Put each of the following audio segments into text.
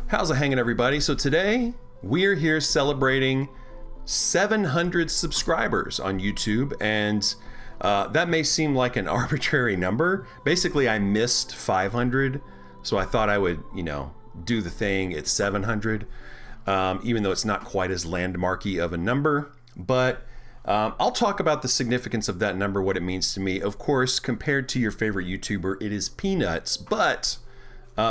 How's it hanging, everybody? So today we're here celebrating 700 subscribers on YouTube, and that may seem like an arbitrary number. Basically, I missed 500, so I thought I would, do the thing at 700, even though it's not quite as landmarky of a number. But I'll talk about the significance of that number, what it means to me. Of course, compared to your favorite YouTuber, it is peanuts, but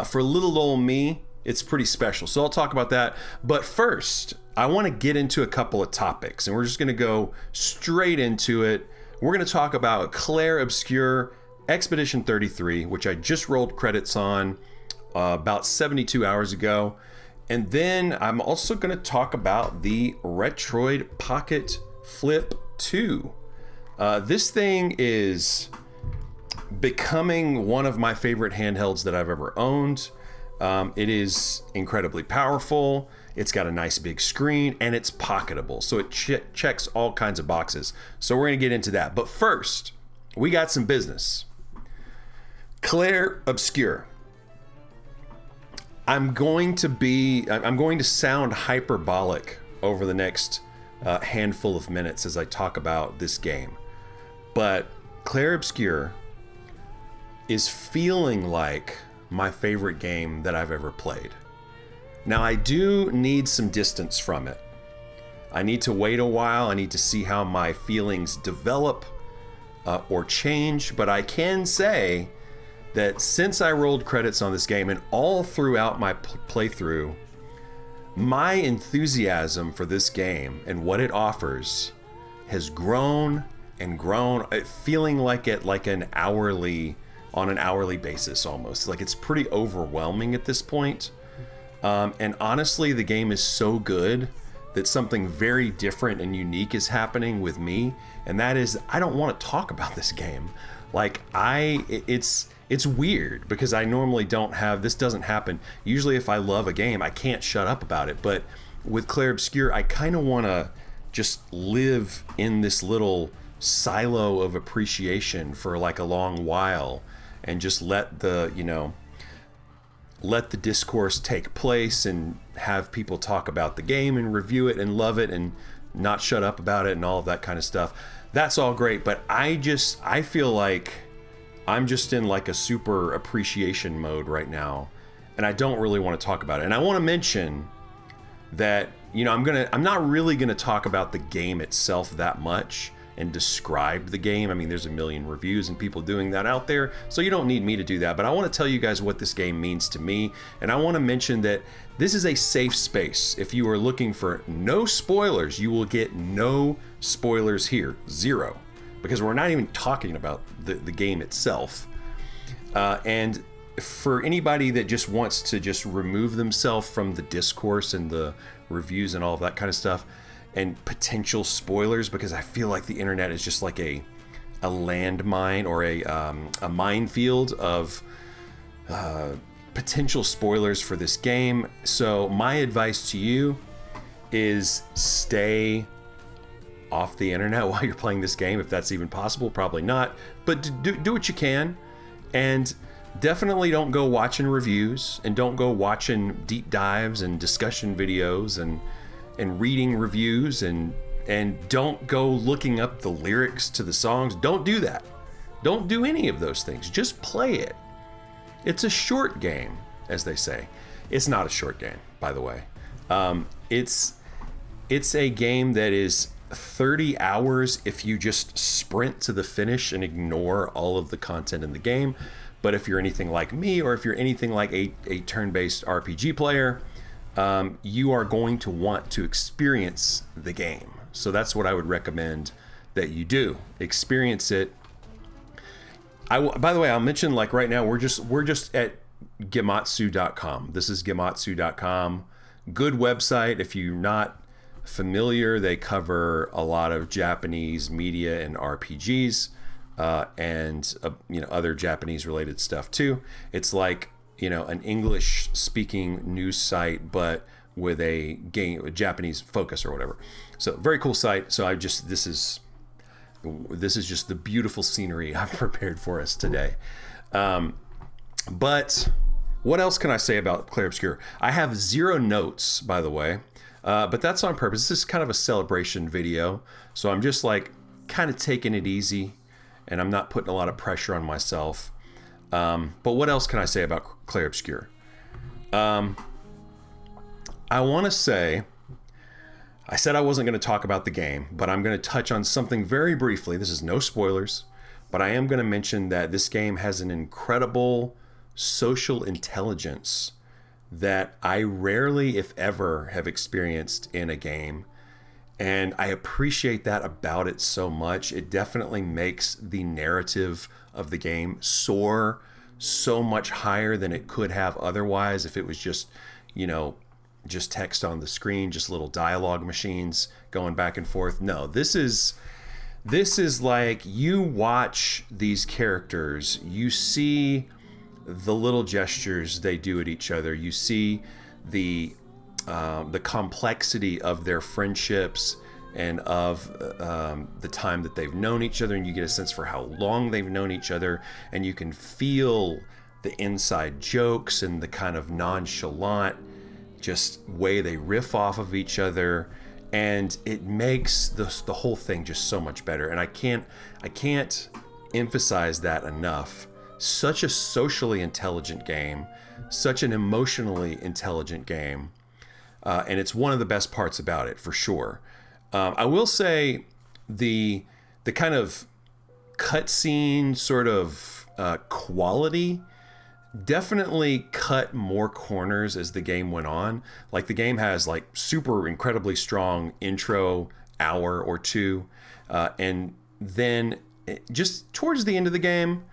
for little old me, it's pretty special. So I'll talk about that. But first, I want to get into a couple of topics, and we're just going to go straight into it. We're going to talk about Clair, Obscur, Expedition 33, which I just rolled credits on about 72 hours ago. And then I'm also going to talk about the Retroid Pocket Flip 2. This thing is becoming one of my favorite handhelds that I've ever owned. It is incredibly powerful. It's got a nice big screen, and it's pocketable. So it checks all kinds of boxes. So we're going to get into that. But first, we got some business. Clair, Obscur. I'm going to sound hyperbolic over the next handful of minutes as I talk about this game. But Clair, Obscur is feeling like my favorite game that I've ever played. Now, I do need some distance from it. I need to wait a while. I need to see how my feelings develop or change. But I can say that since I rolled credits on this game and all throughout my playthrough, my enthusiasm for this game and what it offers has grown and grown, feeling like it on an hourly basis almost. Like, it's pretty overwhelming at this point. And honestly, the game is so good that something very different and unique is happening with me. And that is, I don't want to talk about this game. Like, it's weird because I normally don't have, this doesn't happen. Usually if I love a game, I can't shut up about it. But with Clair Obscur, I kind of want to just live in this little silo of appreciation for like a long while and just let the discourse take place and have people talk about the game and review it and love it and not shut up about it and all of that kind of stuff. That's all great, but I feel like I'm just in like a super appreciation mode right now, and I don't really want to talk about it. And I want to mention that, I'm not really gonna talk about the game itself that much and describe the game. I mean, there's a million reviews and people doing that out there, so you don't need me to do that. But I want to tell you guys what this game means to me, and I want to mention that this is a safe space. If you are looking for no spoilers, you will get no spoilers here, zero, because we're not even talking about the game itself. And for anybody that just wants to just remove themselves from the discourse and the reviews and all of that kind of stuff, and potential spoilers, because I feel like the internet is just like a landmine or a minefield of potential spoilers for this game. So my advice to you is stay off the internet while you're playing this game, if that's even possible. Probably not, but do what you can, and definitely don't go watching reviews, and don't go watching deep dives and discussion videos and reading reviews, and don't go looking up the lyrics to the songs. Don't do that. Don't do any of those things. Just play it. It's a short game, as they say. It's not a short game, by the way. It's a game that is 30 hours if you just sprint to the finish and ignore all of the content in the game. But if you're anything like me, or if you're anything like a turn-based RPG player, you are going to want to experience the game. So that's what I would recommend that you do. Experience it. By the way, I'll mention, like, right now we're just at Gematsu.com. This is Gematsu.com. Good website. If you're not familiar, they cover a lot of Japanese media and RPGs, and other Japanese related stuff too. It's like, an English speaking news site, but with a Japanese focus or whatever. So very cool site. So this is just the beautiful scenery I've prepared for us today. But What else can I say about Clair Obscur? I have 0 notes, by the way, but that's on purpose. This is kind of a celebration video, so I'm just like kind of taking it easy, and I'm not putting a lot of pressure on myself. But what else can I say about Clair Obscur? I want to say, I said I wasn't going to talk about the game, but I'm going to touch on something very briefly. This is no spoilers, but I am going to mention that this game has an incredible social intelligence that I rarely, if ever, have experienced in a game. And I appreciate that about it so much. It definitely makes the narrative of the game soar so much higher than it could have otherwise if it was just, just text on the screen, just little dialogue machines going back and forth. No, this is like, you watch these characters, you see the little gestures they do at each other. You see the complexity of their friendships and of the time that they've known each other, and you get a sense for how long they've known each other, and you can feel the inside jokes and the kind of nonchalant just way they riff off of each other, and it makes the whole thing just so much better. And I can't emphasize that enough. Such a socially intelligent game, such an emotionally intelligent game, and it's one of the best parts about it, for sure. I will say the kind of cutscene sort of quality definitely cut more corners as the game went on. Like, the game has like super incredibly strong intro hour or two, and then just towards the end of the game,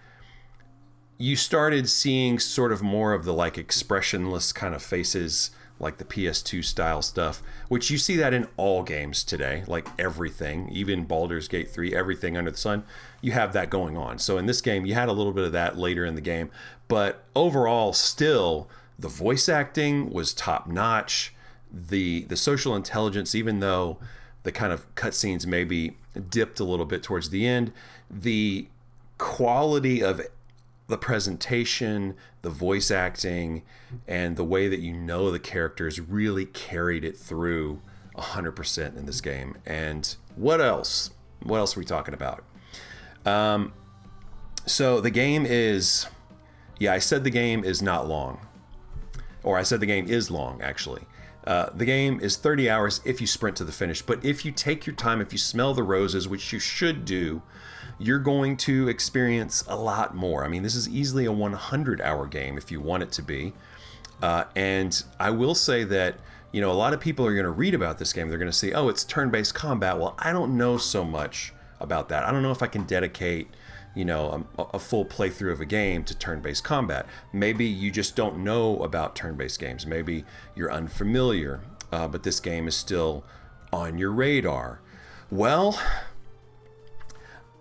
you started seeing sort of more of the like expressionless kind of faces, like the PS2 style stuff, which you see that in all games today, like everything, even Baldur's Gate 3, everything under the sun, you have that going on. So in this game, you had a little bit of that later in the game, but overall, still, the voice acting was top notch. The social intelligence, even though the kind of cutscenes maybe dipped a little bit towards the end, the quality of the presentation, the voice acting, and the way that the characters really carried it through 100% in this game. And what else? What else are we talking about? So the game is, I said the game is not long. Or I said the game is long, actually. The game is 30 hours if you sprint to the finish. But if you take your time, if you smell the roses, which you should do, you're going to experience a lot more. I mean, this is easily a 100-hour game if you want it to be. And I will say that, a lot of people are going to read about this game. They're going to say, oh, it's turn-based combat. Well, I don't know so much about that. I don't know if I can dedicate, a full playthrough of a game to turn-based combat. Maybe you just don't know about turn-based games. Maybe you're unfamiliar, but this game is still on your radar. Well,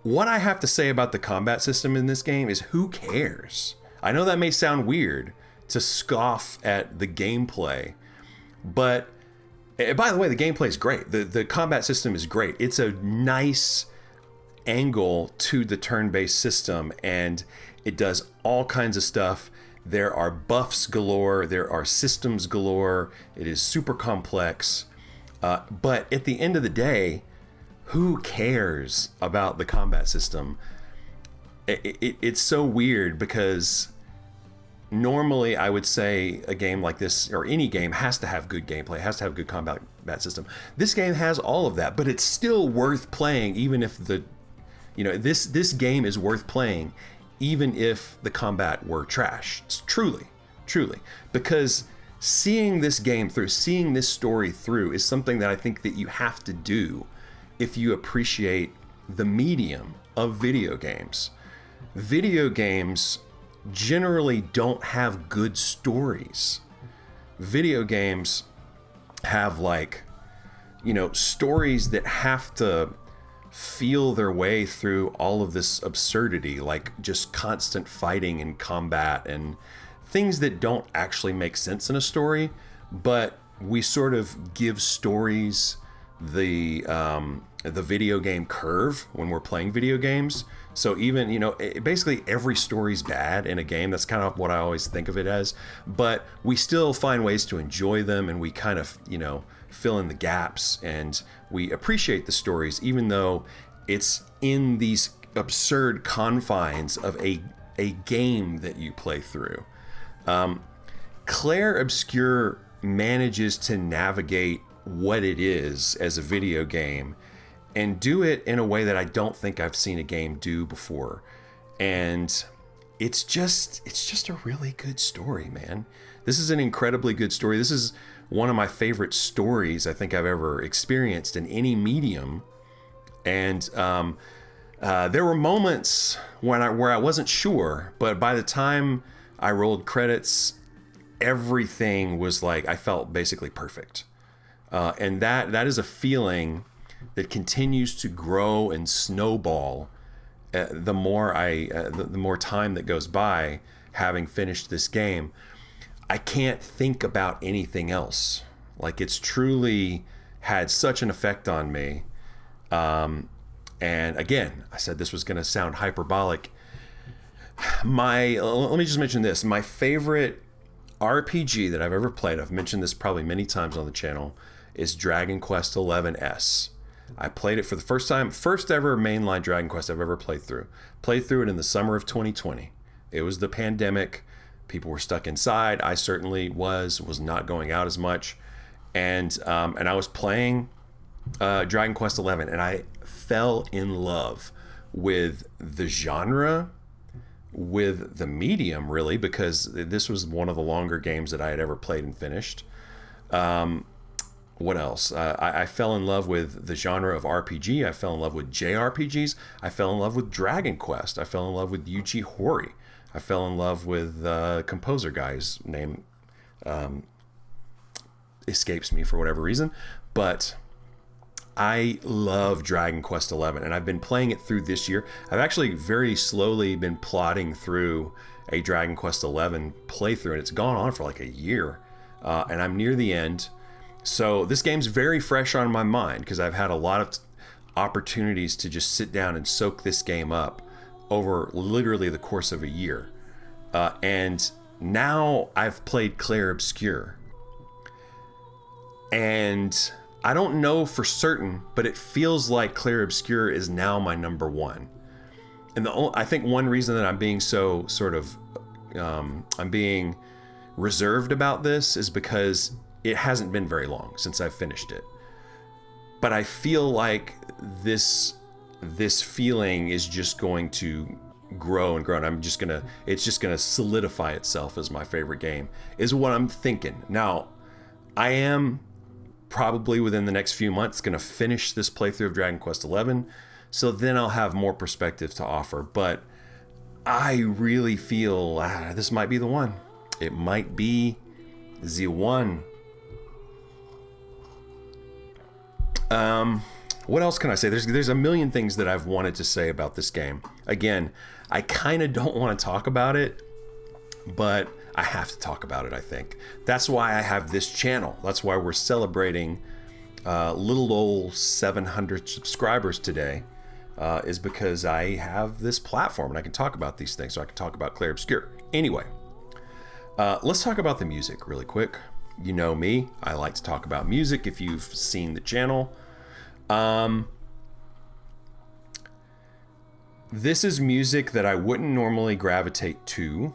what I have to say about the combat system in this game is, who cares? I know that may sound weird to scoff at the gameplay, but by the way, the gameplay is great. The combat system is great. It's a nice angle to the turn-based system, and it does all kinds of stuff. There are buffs galore. There are systems galore. It is super complex. But at the end of the day, who cares about the combat system? It's so weird, because normally I would say a game like this, or any game, has to have good gameplay, has to have a good combat system. This game has all of that, but it's still worth playing, even if this game is worth playing even if the combat were trash. It's truly, because seeing this game through, seeing this story through, is something that I think that you have to do if you appreciate the medium of video games. Video games generally don't have good stories. Video games have stories that have to feel their way through all of this absurdity, like just constant fighting and combat and things that don't actually make sense in a story, but we sort of give stories the the video game curve when we're playing video games. So even, basically every story's bad in a game. That's kind of what I always think of it as. But we still find ways to enjoy them, and we kind of, fill in the gaps, and we appreciate the stories, even though it's in these absurd confines of a game that you play through. Clair Obscur manages to navigate what it is as a video game and do it in a way that I don't think I've seen a game do before. And it's just a really good story, man. This is an incredibly good story. This is one of my favorite stories I think I've ever experienced in any medium. And there were moments where I wasn't sure, but by the time I rolled credits, everything was like, I felt basically perfect. And that is a feeling that continues to grow and snowball the more time that goes by having finished this game. I can't think about anything else. Like, it's truly had such an effect on me. And again, I said this was going to sound hyperbolic. Let me just mention this. My favorite RPG that I've ever played, I've mentioned this probably many times on the channel, is Dragon Quest XI-S. I played it for the first time, first ever mainline Dragon Quest I've ever played through. Played through it in the summer of 2020. It was the pandemic. People were stuck inside. I certainly was not going out as much. And I was playing Dragon Quest XI, and I fell in love with the genre, with the medium, really, because this was one of the longer games that I had ever played and finished. What else? I fell in love with the genre of RPG. I fell in love with JRPGs. I fell in love with Dragon Quest. I fell in love with Yuji Horii. I fell in love with the composer guy's name escapes me for whatever reason. But I love Dragon Quest XI, and I've been playing it through this year. I've actually very slowly been plodding through a Dragon Quest XI playthrough, and it's gone on for like a year, and I'm near the end. So this game's very fresh on my mind because I've had a lot of opportunities to just sit down and soak this game up over literally the course of a year. And now I've played Clair Obscur. And I don't know for certain, but it feels like Clair Obscur is now my number one. And I think one reason that I'm being so sort of, I'm being reserved about this is because it hasn't been very long since I've finished it. But I feel like this feeling is just going to grow and grow, and it's just gonna solidify itself as my favorite game, is what I'm thinking. Now, I am probably within the next few months gonna finish this playthrough of Dragon Quest XI, so then I'll have more perspective to offer. But I really feel this might be the one. It might be the one. What else can I say? There's a million things that I've wanted to say about this game. Again, I kind of don't want to talk about it, but I have to talk about it, I think. That's why I have this channel. That's why we're celebrating little old 700 subscribers today, is because I have this platform and I can talk about these things. So I can talk about Clair Obscur. Anyway, let's talk about the music really quick. You know me, I like to talk about music if you've seen the channel. This is music that I wouldn't normally gravitate to,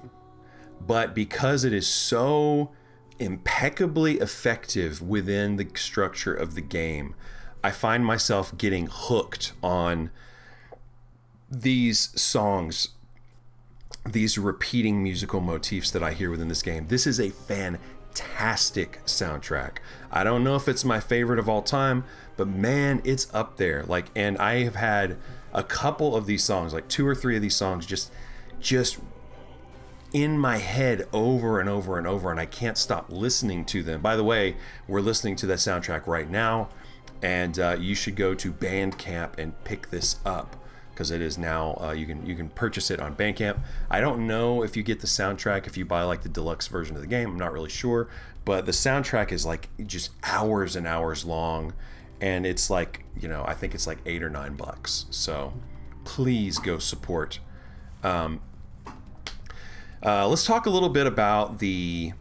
but because it is so impeccably effective within the structure of the game, I find myself getting hooked on these songs, these repeating musical motifs that I hear within this game. This is a fantastic soundtrack. I don't know if it's my favorite of all time, but man, it's up there. And I have had a couple of these songs, like 2 or 3 of these songs, just in my head over and over and over, and I can't stop listening to them. By the way, we're listening to that soundtrack right now, and you should go to Bandcamp and pick this up, because it is now you can purchase it on Bandcamp. I don't know if you get the soundtrack if you buy like the deluxe version of the game. I'm not really sure, but the soundtrack is like just hours and hours long, and it's like, I think it's like $8 or $9. So please go support. Let's talk a little bit about the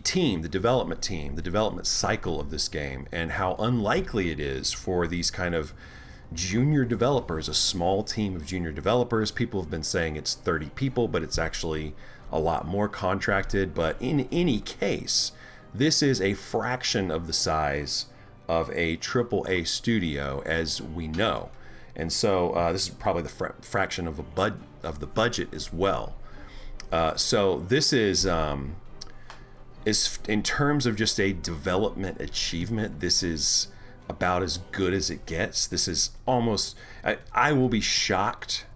team, the development cycle of this game, and how unlikely it is for these kind of junior developers, a small team of junior developers. People have been saying it's 30 people, but it's actually a lot more contracted. But in any case, this is a fraction of the size of a AAA studio, as we know. And so this is probably the fraction of the budget as well. So this is in terms of just a development achievement, this is about as good as it gets. This is almost, I will be shocked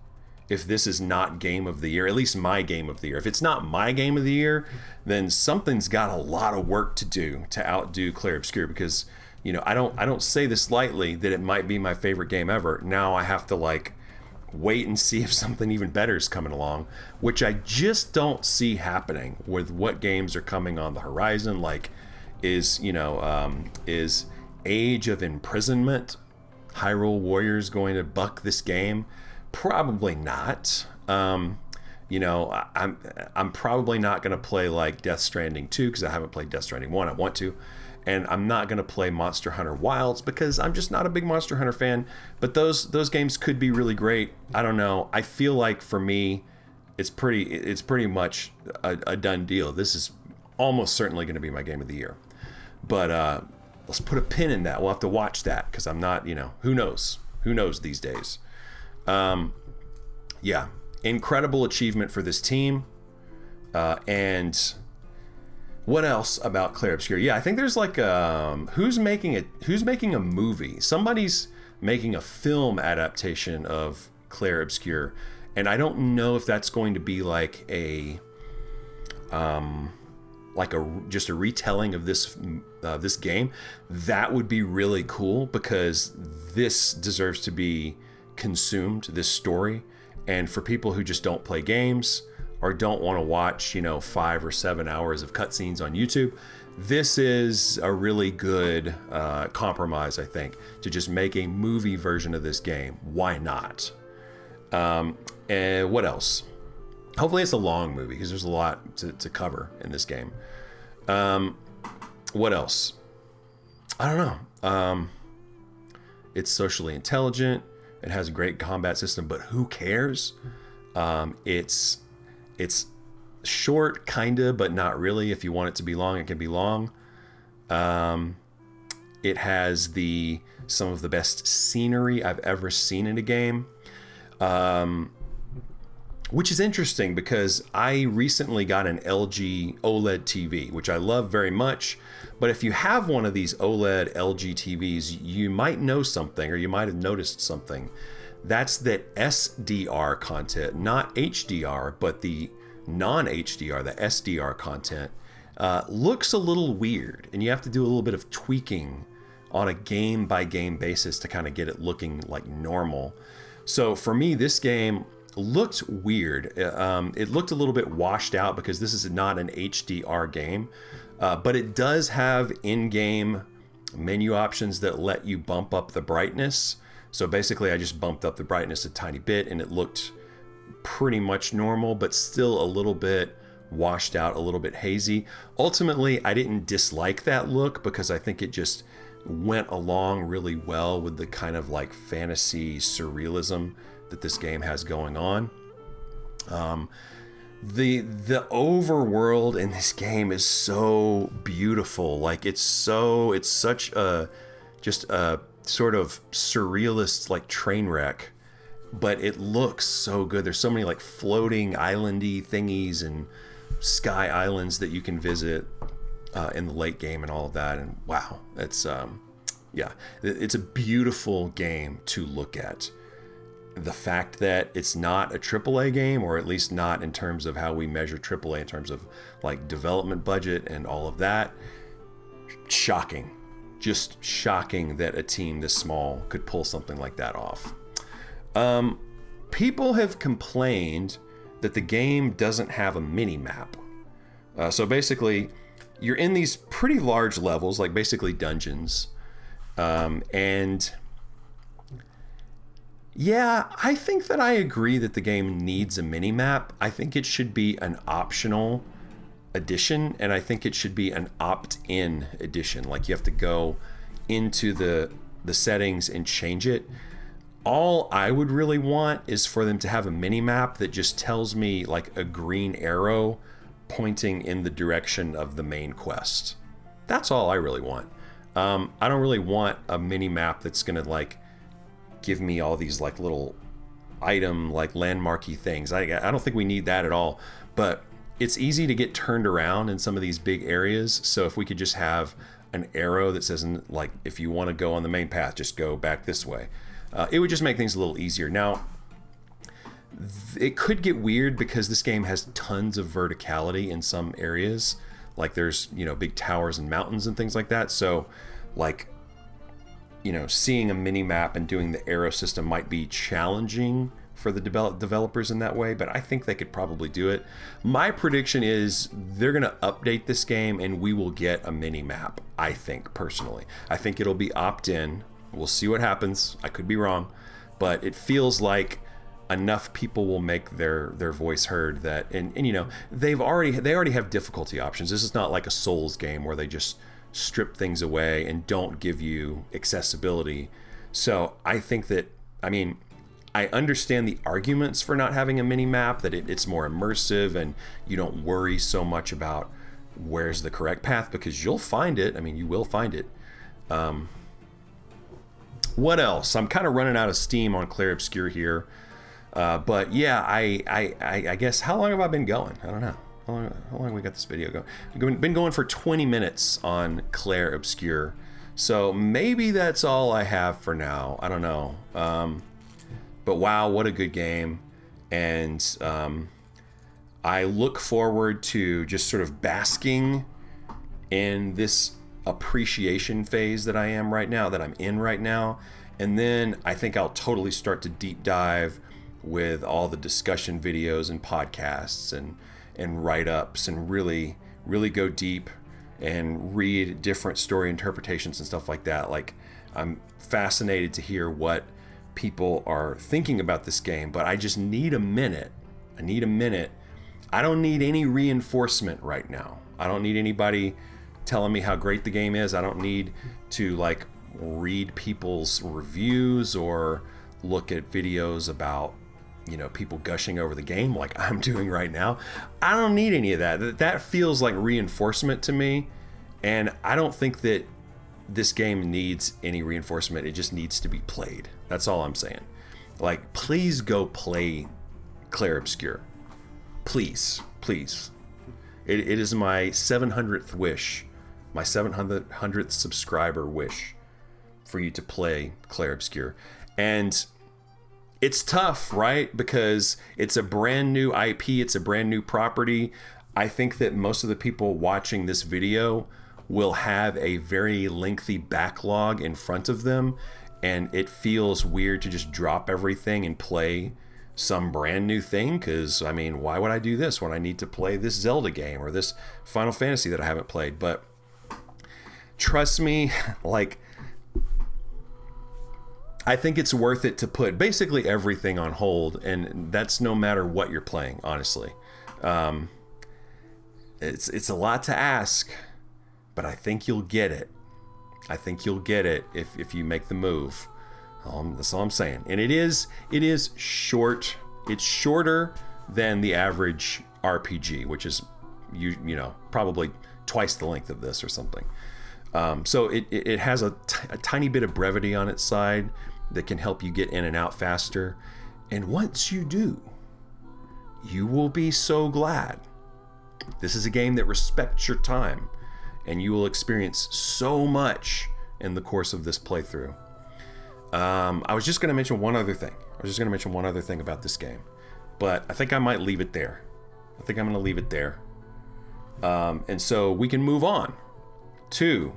if this is not game of the year, at least my game of the year. If it's not my game of the year, then something's got a lot of work to do to outdo Clair Obscur, because I don't say this lightly that it might be my favorite game ever. Now I have to wait and see if something even better is coming along, which I just don't see happening with what games are coming on the horizon. Is Age of Imprisonment, Hyrule Warriors going to buck this game? Probably not. I'm probably not going to play Death Stranding 2 because I haven't played Death Stranding 1. I want to. And I'm not going to play Monster Hunter Wilds because I'm just not a big Monster Hunter fan. But those games could be really great. I don't know. I feel like for me, it's pretty much a done deal. This is almost certainly going to be my game of the year. But let's put a pin in that. We'll have to watch that because I'm not, who knows? Who knows these days? Yeah, incredible achievement for this team. And what else about Clair Obscur? Yeah, I think there's who's making a movie? Somebody's making a film adaptation of Clair Obscur, and I don't know if that's going to be just a retelling of this game. That would be really cool because this deserves to be consumed, this story. And for people who just don't play games or don't want to watch 5 or 7 hours of cutscenes on YouTube, this is a really good compromise, I think, to just make a movie version of this game. Why not? And what else? Hopefully it's a long movie because there's a lot to cover in this game. What else? I don't know. It's socially intelligent. It has a great combat system, but who cares? It's short, kinda, but not really. If you want it to be long, it can be long. It has some of the best scenery I've ever seen in a game. Which is interesting because I recently got an LG OLED TV, which I love very much. But if you have one of these OLED LG TVs, you might know something, or you might have noticed something. That's that SDR content, not HDR, but the non-HDR, the SDR content, looks a little weird. And you have to do a little bit of tweaking on a game-by-game basis to kind of get it looking like normal. So for me, this game looked weird. It looked a little bit washed out because this is not an HDR game, but it does have in-game menu options that let you bump up the brightness. So basically I just bumped up the brightness a tiny bit and it looked pretty much normal, but still a little bit washed out, a little bit hazy. Ultimately, I didn't dislike that look because I think it just went along really well with the kind of fantasy surrealism that this game has going on. The overworld in this game is so beautiful. It's such a sort of surrealist train wreck, but it looks so good. There's so many floating islandy thingies and sky islands that you can visit in the late game and all of that. And wow, it's it's a beautiful game to look at. The fact that it's not a AAA game, or at least not in terms of how we measure AAA in terms of development budget and all of that, shocking. Just shocking that a team this small could pull something like that off. People have complained that the game doesn't have a mini map. So basically, you're in these pretty large levels, basically dungeons. And yeah, I think that I agree that the game needs a mini map. I think it should be an optional edition, and I think it should be an opt-in edition. Like you have to go into the settings and change it. All I would really want is for them to have a mini map that just tells me like a green arrow pointing in the direction of the main quest. That's all I really want. I don't really want a mini map that's gonna like give me all these like little item like landmarky things. I don't think we need that at all, but it's easy to get turned around in some of these big areas. So if we could just have an arrow that says like, if you want to go on the main path, just go back this way. It would just make things a little easier. Now, it could get weird because this game has tons of verticality in some areas. Like there's, you know, big towers and mountains and things like that. So like, you know, seeing a mini map and doing the arrow system might be challenging for the developers in that way, but I think they could probably do it. My prediction is they're going to update this game and we will get a mini map. I think personally, I think it'll be opt-in. We'll see what happens. I could be wrong, but it feels like enough people will make their voice heard that, and you know, they already have difficulty options. This is not like a Souls game where they just strip things away and don't give you accessibility. So I think that, I mean, I understand the arguments for not having a mini map, that it's more immersive and you don't worry so much about where's the correct path because you'll find it. I mean, you will find it. What else? I'm kind of running out of steam on Clair Obscur here. But yeah, I guess, how long have I been going? I don't know. How long have we got this video going? We've been going for 20 minutes on Clair Obscur. So maybe that's all I have for now. I don't know. But wow, what a good game. And I look forward to just sort of basking in this appreciation phase that I am right now, that I'm in right now. And then I think I'll totally start to deep dive with all the discussion videos and podcasts and write-ups and really go deep and read different story interpretations and stuff like that. Like, I'm fascinated to hear what people are thinking about this game, but I just need a minute. I need a minute. I don't need any reinforcement right now. I don't need anybody telling me how great the game is. I don't need to like read people's reviews or look at videos about, you know, people gushing over the game like I'm doing right now. I don't need any of that. That feels like reinforcement to me, and I don't think that this game needs any reinforcement. It just needs to be played. That's all I'm saying. Like, please go play Clair Obscur. Please. It is my 700th wish, my 700th subscriber wish for you to play Clair Obscur. And it's tough, right? Because it's a brand new IP, it's a brand new property. I think that most of the people watching this video will have a very lengthy backlog in front of them, and it feels weird to just drop everything and play some brand new thing, because I mean, why would I do this when I need to play this Zelda game or this Final Fantasy that I haven't played? But trust me, like, I think it's worth it to put basically everything on hold, and that's no matter what you're playing, honestly. It's a lot to ask, but I think you'll get it. I think you'll get it if you make the move. That's all I'm saying. And it is short. It's shorter than the average RPG, which is you know, probably twice the length of this or something. So it has a tiny bit of brevity on its side that can help you get in and out faster. And once you do, you will be so glad. This is a game that respects your time, and you will experience so much in the course of this playthrough. I was just going to mention one other thing. About this game, but I think I might leave it there. I think I'm going to leave it there. And so we can move on to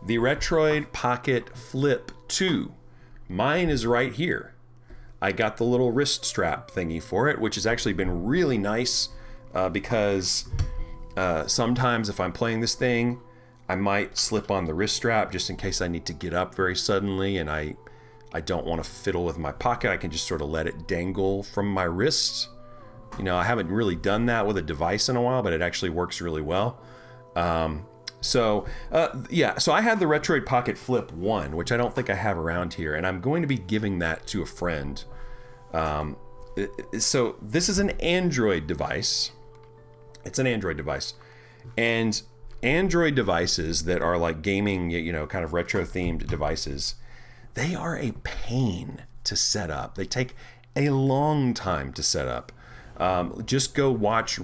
the Retroid Pocket Flip 2. Mine is right here. I got the little wrist strap thingy for it, which has actually been really nice, because sometimes if I'm playing this thing, I might slip on the wrist strap just in case I need to get up very suddenly and I don't want to fiddle with my pocket. I can just sort of let it dangle from my wrist. You know, I haven't really done that with a device in a while, but it actually works really well. So I had the Retroid Pocket Flip 1, which I don't think I have around here, and I'm going to be giving that to a friend. So this is an Android device. It's an Android device. And Android devices that are like gaming, you know, kind of retro-themed devices, they are a pain to set up. They take a long time to set up. Just go watch,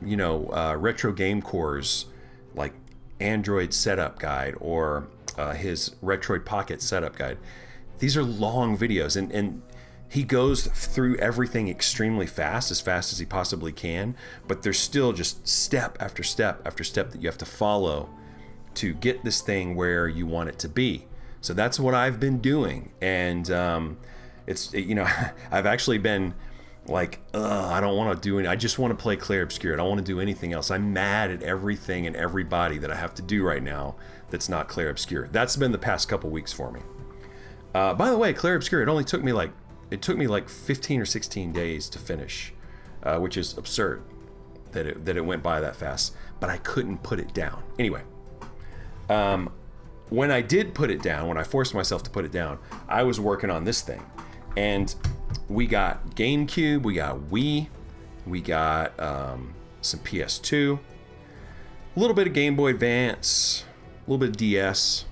you know, Retro Game Core's like Android setup guide or his Retroid Pocket setup guide. These are long videos, and he goes through everything extremely fast as he possibly can, but there's still just step after step after step that you have to follow to get this thing where you want it to be. So that's what I've been doing, and you know, I've actually been like, I don't want to do any. I just want to play Clair Obscur. I don't want to do anything else. I'm mad at everything and everybody that I have to do right now that's not Clair Obscur. That's been the past couple weeks for me. By the way, Clair Obscur, it took me like 15 or 16 days to finish, which is absurd that it went by that fast. But I couldn't put it down. Anyway, when I did put it down, when I forced myself to put it down, I was working on this thing. And we got GameCube, we got Wii, we got some PS2, a little bit of Game Boy Advance, a little bit of DS.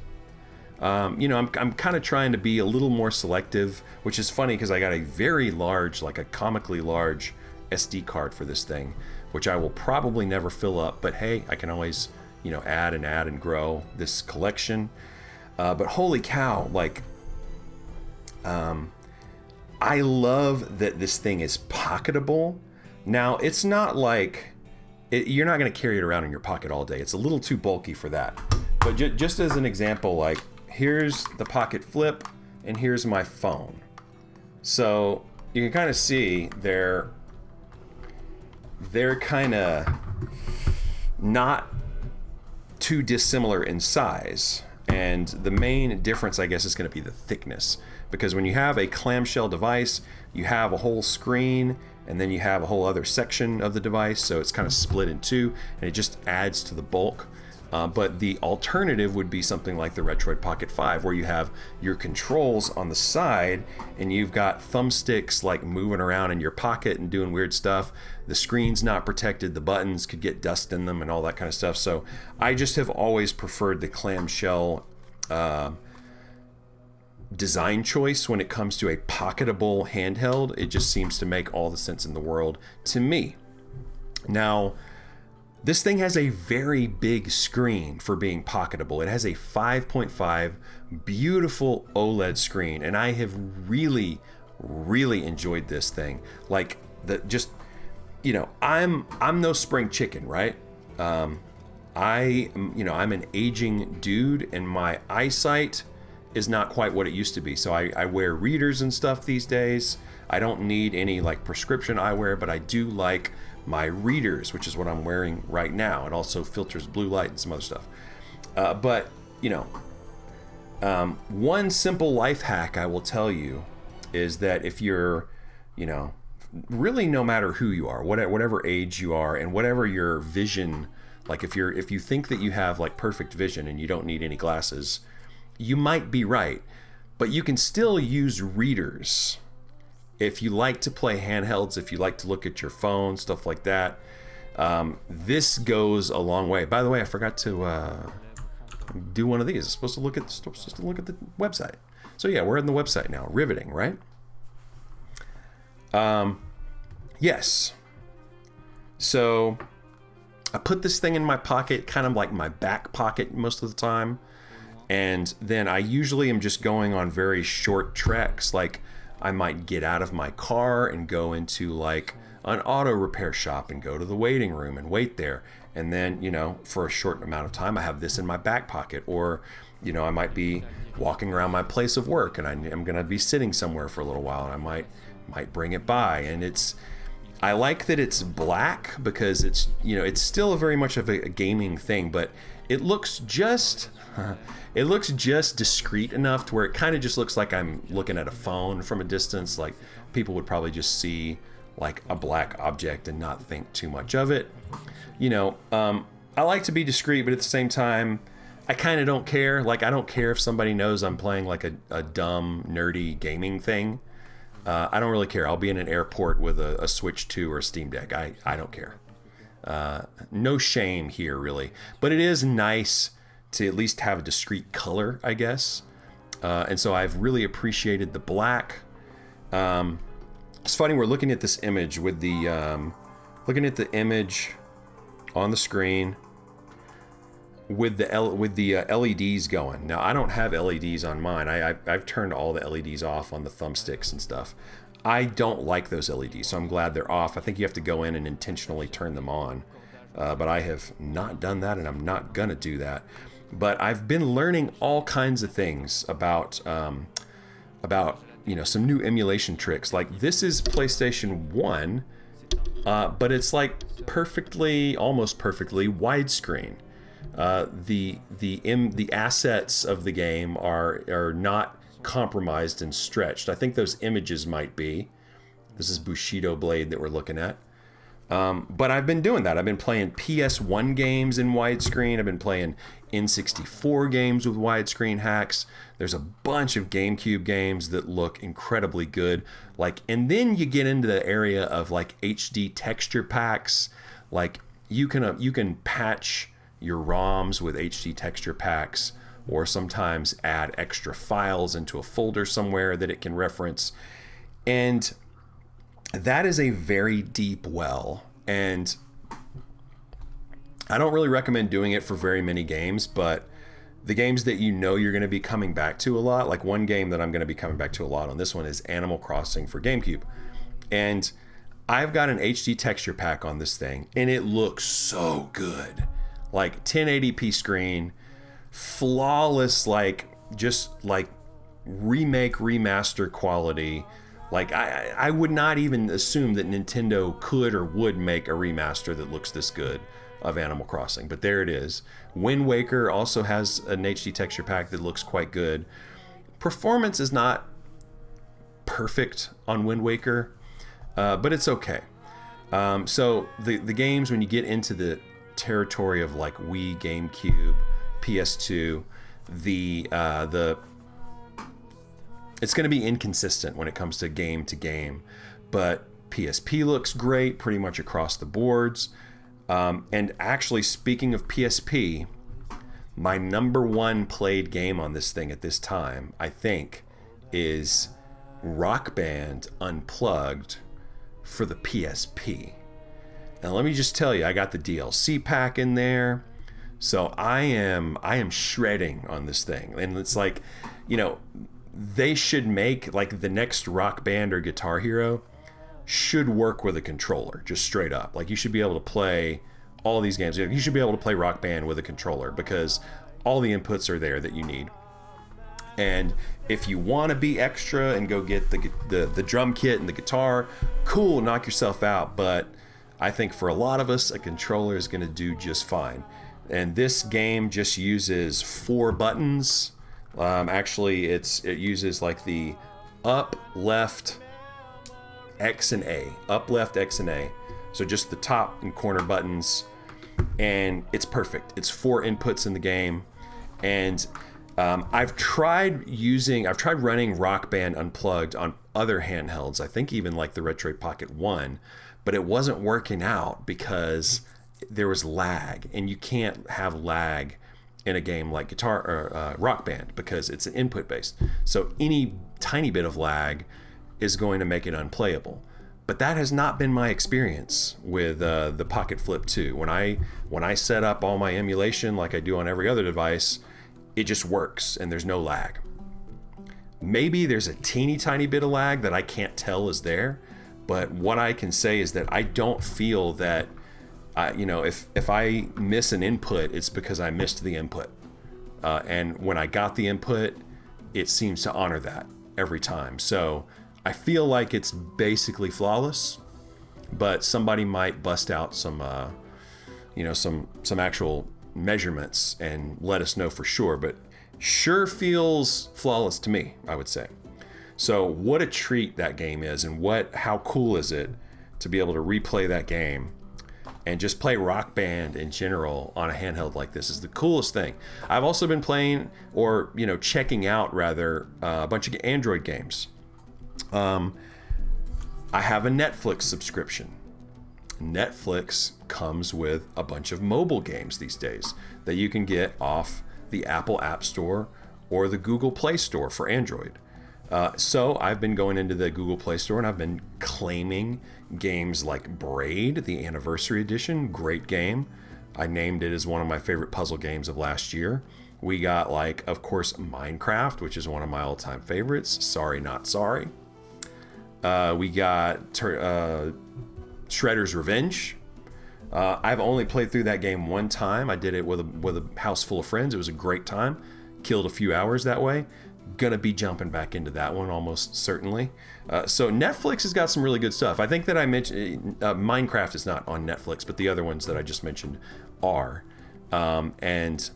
You know, I'm kind of trying to be a little more selective, which is funny because I got a very large, like a comically large SD card for this thing, which I will probably never fill up, but hey, I can always, you know, add and grow this collection. But holy cow, like, I love that this thing is pocketable. Now, it's not like, you're not going to carry it around in your pocket all day. It's a little too bulky for that. But just as an example, like, here's the Pocket Flip, and here's my phone. So you can kind of see they're kind of not too dissimilar in size. And the main difference, I guess, is going to be the thickness. Because when you have a clamshell device, you have a whole screen, and then you have a whole other section of the device, so it's kind of split in two, and it just adds to the bulk. But the alternative would be something like the Retroid Pocket 5, where you have your controls on the side, and you've got thumbsticks like moving around in your pocket and doing weird stuff. The screen's not protected, the buttons could get dust in them and all that kind of stuff. So I just have always preferred the clamshell design choice when it comes to a pocketable handheld. It just seems to make all the sense in the world to me. Now, this thing has a very big screen for being pocketable. It has a 5.5 beautiful OLED screen, and I have really, really enjoyed this thing. Like, you know, I'm no spring chicken, right? I'm an aging dude, and my eyesight is not quite what it used to be. So I wear readers and stuff these days. I don't need any like prescription eyewear, but I do like my readers, which is what I'm wearing right now. It also filters blue light and some other stuff. But, you know, one simple life hack I will tell you is that if you're, you know, really no matter who you are, whatever age you are, and whatever your vision, like if you think that you have like perfect vision and you don't need any glasses, you might be right, but you can still use readers. If you like to play handhelds, if you like to look at your phone, stuff like that, this goes a long way. By the way, I forgot to do one of these. I'm supposed to look at the website. So yeah, we're on the website now. Riveting, right? Yes. So I put this thing in my pocket, kind of like my back pocket most of the time. And then I usually am just going on very short treks. Like I might get out of my car and go into like an auto repair shop and go to the waiting room and wait there. And then, you know, for a short amount of time, I have this in my back pocket. Or, you know, I might be walking around my place of work and I'm going to be sitting somewhere for a little while, and I might bring it by. And I like that it's black because it's, you know, it's still very much of a gaming thing, but it looks just it looks just discreet enough to where it kind of just looks like I'm looking at a phone from a distance. Like people would probably just see like a black object and not think too much of it. I like to be discreet, but at the same time, I kind of don't care. Like, I don't care if somebody knows I'm playing like a dumb, nerdy gaming thing. I don't really care. I'll be in an airport with a Switch 2 or a Steam Deck. I don't care. No shame here, really. But it is nice to at least have a discrete color, I guess. And so I've really appreciated the black. It's funny, we're looking at this image with the... looking at the image on the screen with the LEDs going. Now, I don't have LEDs on mine. I've turned all the LEDs off on the thumbsticks and stuff. I don't like those LEDs, so I'm glad they're off. I think you have to go in and intentionally turn them on. But I have not done that, and I'm not gonna do that. But I've been learning all kinds of things about some new emulation tricks. Like, this is PlayStation 1, but it's like almost perfectly widescreen. The assets of the game are not compromised and stretched. I think those images might be. This is Bushido Blade that we're looking at. But I've been doing that. I've been playing PS1 games in widescreen. I've been playing N64 games with widescreen hacks. There's a bunch of GameCube games that look incredibly good. And then you get into the area of like HD texture packs. Like you can patch your ROMs with HD texture packs, or sometimes add extra files into a folder somewhere that it can reference. And that is a very deep well. And I don't really recommend doing it for very many games, but the games that you're going to be coming back to a lot, like one game that I'm going to be coming back to a lot on this one is Animal Crossing for GameCube. And I've got an HD texture pack on this thing, and it looks so good. Like 1080p screen, flawless, just remake, remaster quality. Like I would not even assume that Nintendo could or would make a remaster that looks this good of Animal Crossing, but there it is. Wind Waker also has an HD texture pack that looks quite good. Performance is not perfect on Wind Waker, but it's okay. So the games, when you get into the territory of like Wii, GameCube, PS2, it's going to be inconsistent when it comes to game, but PSP looks great pretty much across the boards. And actually, speaking of PSP, my number one played game on this thing at this time, I think, is Rock Band Unplugged for the PSP. Now let me just tell you, I got the DLC pack in there, so I am shredding on this thing. And it's like, they should make like the next Rock Band or Guitar Hero should work with a controller, just straight up. Like, you should be able to play all these games. You should be able to play Rock Band with a controller because all the inputs are there that you need. And if you want to be extra and go get the drum kit and the guitar, cool, knock yourself out. But I think for a lot of us, a controller is going to do just fine. And this game just uses 4 buttons. Actually, it uses like the up, left, X and A. Up, left, X, and A. So just the top and corner buttons. And it's perfect. It's 4 inputs in the game. And I've tried running Rock Band Unplugged on other handhelds. I think even like the Retroid Pocket 1. But it wasn't working out because there was lag. And you can't have lag in a game like Guitar or Rock Band because it's an input based. So any tiny bit of lag is going to make it unplayable. But that has not been my experience with the Pocket Flip 2. When I set up all my emulation like I do on every other device, it just works and there's no lag. Maybe there's a teeny tiny bit of lag that I can't tell is there, but what I can say is that I don't feel that if I miss an input, it's because I missed the input. And when I got the input, it seems to honor that every time. So I feel like it's basically flawless, but somebody might bust out some actual measurements and let us know for sure, but sure feels flawless to me, I would say. So what a treat that game is, and how cool is it to be able to replay that game and just play Rock Band in general on a handheld like this is the coolest thing. I've also been playing, or checking out rather, a bunch of Android games. I have a Netflix subscription. Netflix comes with a bunch of mobile games these days that you can get off the Apple App Store or the Google Play Store for Android. So I've been going into the Google Play Store and I've been claiming games like Braid, the Anniversary Edition, great game. I named it as one of my favorite puzzle games of last year. We got, of course, Minecraft, which is one of my all-time favorites. Sorry, not sorry. We got Shredder's Revenge. I've only played through that game one time. I did it with a house full of friends. It was a great time. Killed a few hours that way. Gonna be jumping back into that one almost certainly. So Netflix has got some really good stuff. I think that I mentioned Minecraft is not on Netflix, but the other ones that I just mentioned are. And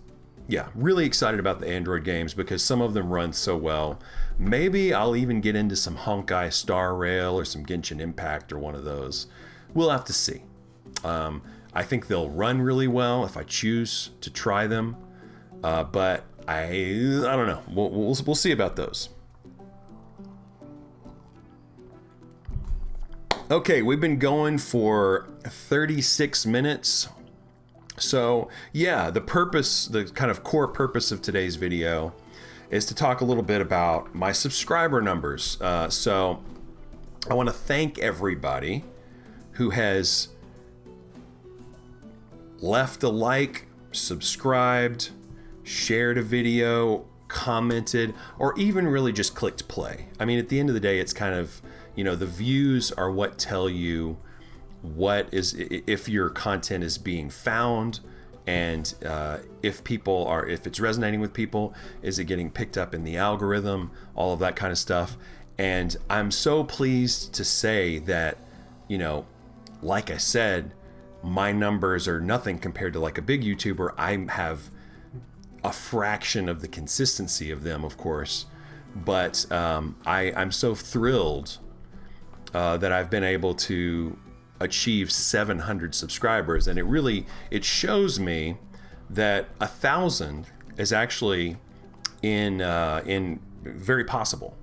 yeah, really excited about the Android games because some of them run so well. Maybe I'll even get into some Honkai Star Rail or some Genshin Impact or one of those. We'll have to see. I think they'll run really well if I choose to try them. But I don't know. We'll see about those. Okay, we've been going for 36 minutes. So yeah, the kind of core purpose of today's video is to talk a little bit about my subscriber numbers. So I want to thank everybody who has left a like, subscribed, shared a video, commented, or even really just clicked play. I mean, at the end of the day, it's kind of, the views are what tell you if your content is being found, and if it's resonating with people, is it getting picked up in the algorithm, all of that kind of stuff. And I'm so pleased to say that, like I said, my numbers are nothing compared to like a big YouTuber. I have a fraction of the consistency of them, of course, but I'm so thrilled that I've been able to achieve 700 subscribers, and it shows me that 1,000 is actually in very possible.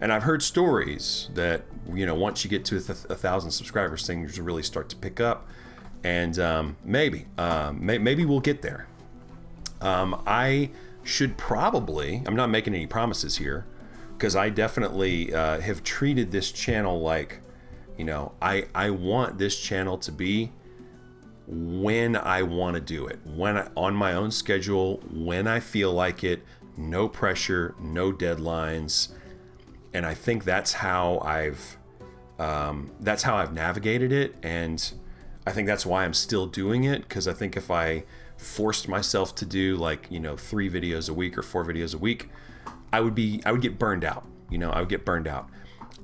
And I've heard stories that once you get to 1,000 subscribers, things really start to pick up, and maybe we'll get there. I should probably, I'm not making any promises here, because I definitely have treated this channel like, I want this channel to be when I want to do it, on my own schedule, when I feel like it, no pressure, no deadlines. And I think that's how I've navigated it. And I think that's why I'm still doing it, because I think if I forced myself to do 3 videos a week or 4 videos a week, I would get burned out. I would get burned out.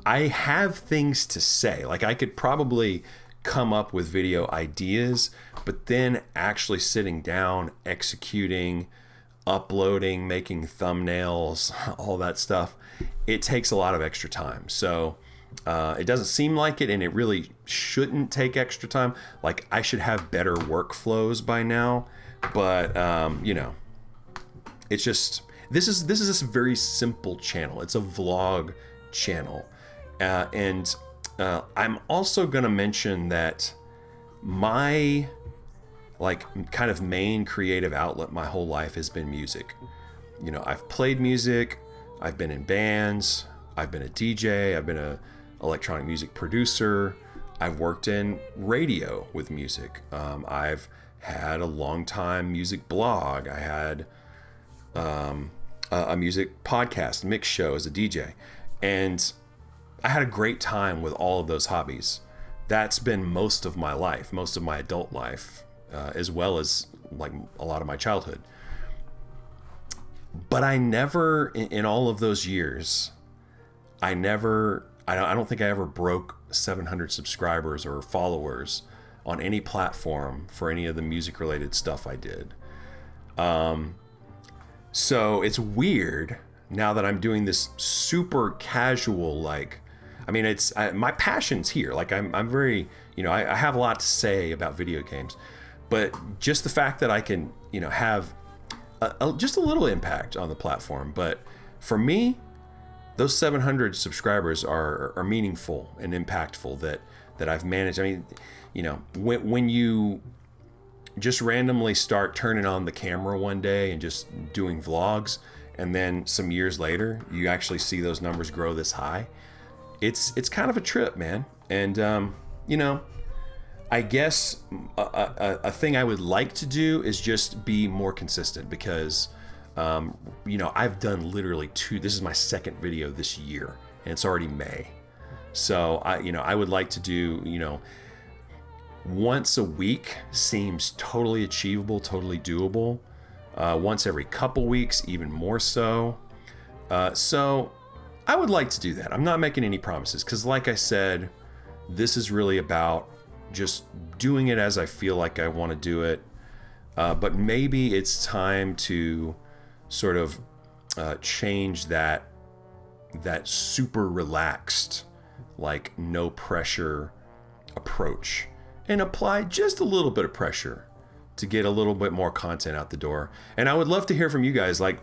I have things to say. I could probably come up with video ideas, but then actually sitting down, executing, uploading, making thumbnails, all that stuff, it takes a lot of extra time. So it doesn't seem like it, and it really shouldn't take extra time. I should have better workflows by now, but it's just, this is a very simple channel. It's a vlog channel. And I'm also going to mention that my kind of main creative outlet my whole life has been music. I've played music, I've been in bands, I've been a DJ, I've been a electronic music producer, I've worked in radio with music. I've had a long time music blog. I had a music podcast mix show as a DJ, and I had a great time with all of those hobbies. That's been most of my life, most of my adult life, as well as a lot of my childhood. But I never, in all of those years, I don't think I ever broke 700 subscribers or followers on any platform for any of the music related stuff I did. So it's weird now that I'm doing this super casual, like, I mean, my passion's here. Like I'm very, I have a lot to say about video games, but just the fact that I can, have just a little impact on the platform. But for me, those 700 subscribers are meaningful and impactful that I've managed. I mean, when you just randomly start turning on the camera one day and just doing vlogs, and then some years later you actually see those numbers grow this high, it's kind of a trip, man. And I guess a thing I would like to do is just be more consistent, because I've done literally this is my second video this year, and it's already May. So I would like to do, once a week seems totally achievable, totally doable. Once every couple weeks, even more so. So I would like to do that. I'm not making any promises, because like I said, this is really about just doing it as I feel like I want to do it. But maybe it's time to sort of change that super relaxed, like no pressure approach, and apply just a little bit of pressure to get a little bit more content out the door. And I would love to hear from you guys, like,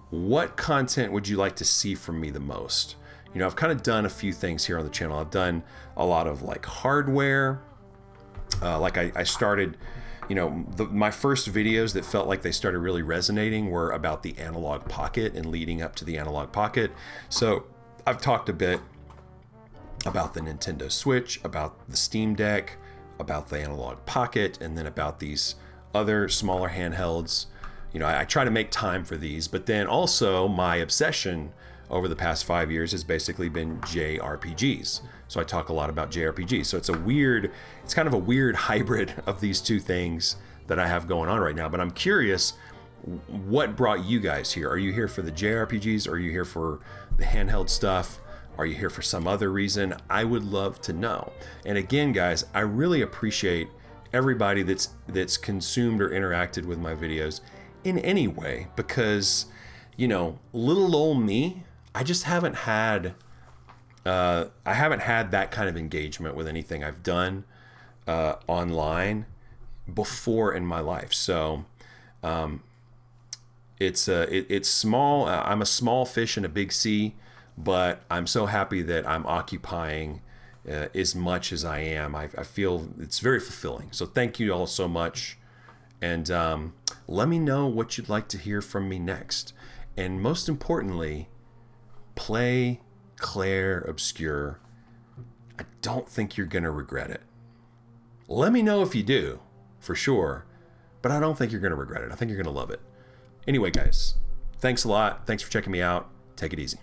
what content would you like to see from me the most? I've kind of done a few things here on the channel. I've done a lot of like hardware. Like I started, my first videos that felt like they started really resonating were about the Analog Pocket and leading up to the Analog Pocket. So I've talked a bit about the Nintendo Switch, about the Steam Deck, about the Analog Pocket, and then about these other smaller handhelds. I try to make time for these, but then also my obsession over the past 5 years has basically been JRPGs. So I talk a lot about JRPGs. So it's kind of a weird hybrid of these two things that I have going on right now. But I'm curious, what brought you guys here? Are you here for the JRPGs? Are you here for the handheld stuff? Are you here for some other reason? I would love to know. And again, guys, I really appreciate everybody that's consumed or interacted with my videos in any way, because, little old me, I just haven't had that kind of engagement with anything I've done online before in my life. So it's small. I'm a small fish in a big sea, but I'm so happy that I'm occupying as much as I am. I feel it's very fulfilling. So thank you all so much. And let me know what you'd like to hear from me next. And most importantly, play Clair Obscur. I don't think you're going to regret it. Let me know if you do, for sure. But I don't think you're going to regret it. I think you're going to love it. Anyway, guys, thanks a lot. Thanks for checking me out. Take it easy.